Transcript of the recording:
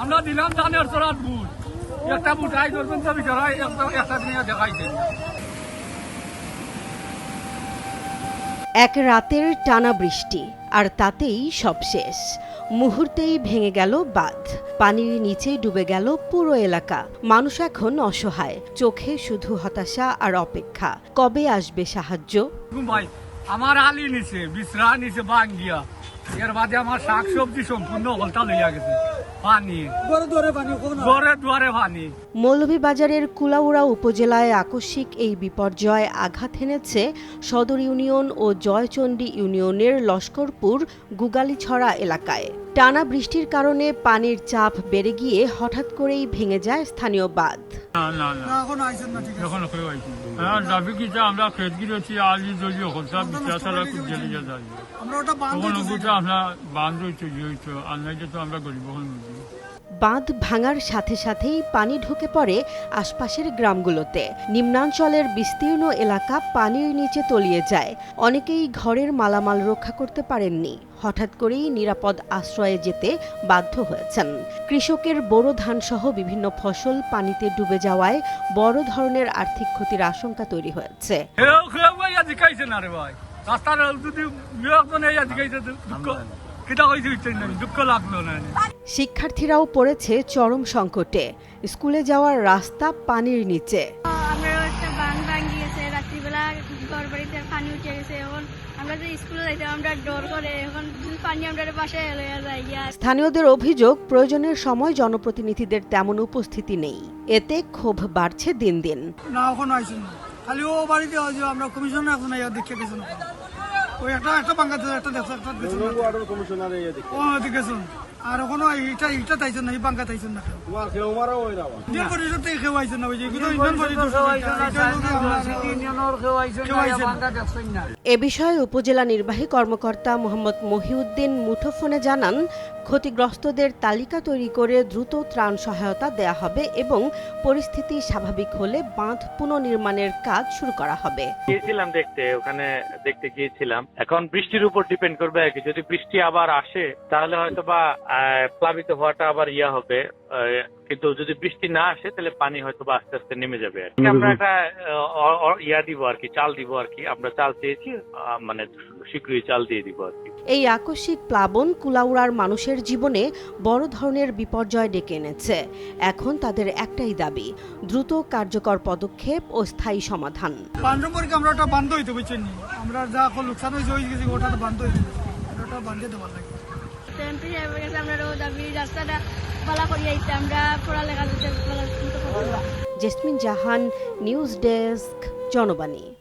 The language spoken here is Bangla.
আমরা দিলাম ধানের চড়ার বুট, একটা বুট আই ধরবেন তো বিচরাই একটা দিনে দেখাইছে। এক রাতের টানা বৃষ্টি আর তাতেই সব শেষ। মুহূর্তেই ভেঙে গেল বাঁধ, পানির নিচে ডুবে গেল পুরো এলাকা। মানুষ এখন অসহায়, চোখে শুধু হতাশা আর অপেক্ষা, কবে আসবে সাহায্য। ভাই আমার আলি নিচে বিশ্রা নিচে বাঙ্গিয়া, এর বাদে আমার শাক সবজি সম্পূর্ণ হলতা লইয়া গেছে পানি, ঘরে দুয়ারে পানি। মৌলভীবাজারের কুলাউড়া উপজেলায় আকস্মিক এই বিপর্যয় আঘাত হেনেছে সদর ইউনিয়ন ও জয়চণ্ডী ইউনিয়নের লস্করপুর গুগালিছড়া এলাকায়। টানা বৃষ্টির কারণে পানির চাপ বেড়ে গিয়ে হঠাৎ করেই ভেঙে যায় স্থানীয় বাঁধ। বাঁধ ভাঙার সাথে সাথেই পানি ঢুকে পড়ে আশপাশের গ্রামগুলোতে। নিম্নাঞ্চলের বিস্তীর্ণ এলাকা পানির নিচে তলিয়ে যায়। অনেকেই ঘরের মালামাল রক্ষা করতে পারেননি, হঠাৎ করেই নিরাপদ আশ্রয়ে যেতে বাধ্য হয়েছেন। কৃষকের বোরো ধান সহ বিভিন্ন ফসল পানিতে ডুবে যাওয়ায় বড় ধরনের আর্থিক ক্ষতির আশঙ্কা তৈরি হয়েছে। শিক্ষার্থীরাও পড়েছে চরম সংকটে, স্কুলে যাওয়ার রাস্তা পানির নিচে। স্থানীয়দের অভিযোগ, প্রয়োজনের সময় জনপ্রতিনিধিদের তেমন উপস্থিতি নেই, এতে ক্ষোভ বাড়ছে দিন দিন। খালি ও বাড়িতে আমরা কমিশন এখন দেখে গেছি না, ওই একটা বাঙ্গাতে একটা দেখো একটা কমিশনার দেখেছেন, আর ওখানে এটা তাইছেন না, এই বাঙ্গা তাইছেন না, ইন্ডিয়ান পরিষদ থেকে কেউ আইছেন না, ওই যে এ বিষয়ে উপজেলা নির্বাহী কর্মকর্তা মোহাম্মদ মহিউদ্দিন মুঠোফোনে জানান, ক্ষতিগ্রস্তদের তালিকা তৈরি করে দ্রুত ত্রাণ সহায়তা দেয়া হবে এবং পরিস্থিতি স্বাভাবিক হলে বাঁধ পুনর্নির্মাণের কাজ শুরু করা হবে। ওখানে দেখতে গিয়েছিলাম। এখন বৃষ্টির উপর ডিপেন্ড করবে আর কি, যদি বৃষ্টি আবার আসে তাহলে হয়তো বা প্লাবিত হওয়াটা আবার হবে, কিন্তু যদি বৃষ্টি না আসে তাহলে পানি হয়তো বা আস্তে আস্তে নেমে যাবে। আমরা একটা দিব আর কি, চাল দিব আর কি, আমরা চাল চেয়েছি, মানে শীঘ্রই চাল দিয়ে দিব আর কি। এই আকস্মিক প্লাবন কুলাউড়ার মানুষের জীবনে বড় ধরনের বিপর্যয় ডেকে এনেছে। এখন তাদের একটাই দাবি, দ্রুত কার্যকর পদক্ষেপ ও স্থায়ী সমাধান। আমরা ওটা বন্ধ হইতে বুঝছেন, আমরা যা লোকসান হয়েছে ওই গেছি ওটা বন্ধ হইতে, ওটা বন্ধ দেওয়ার লাগে। জেসমিন জাহান, নিউজ ডেস্ক, জনবাণী।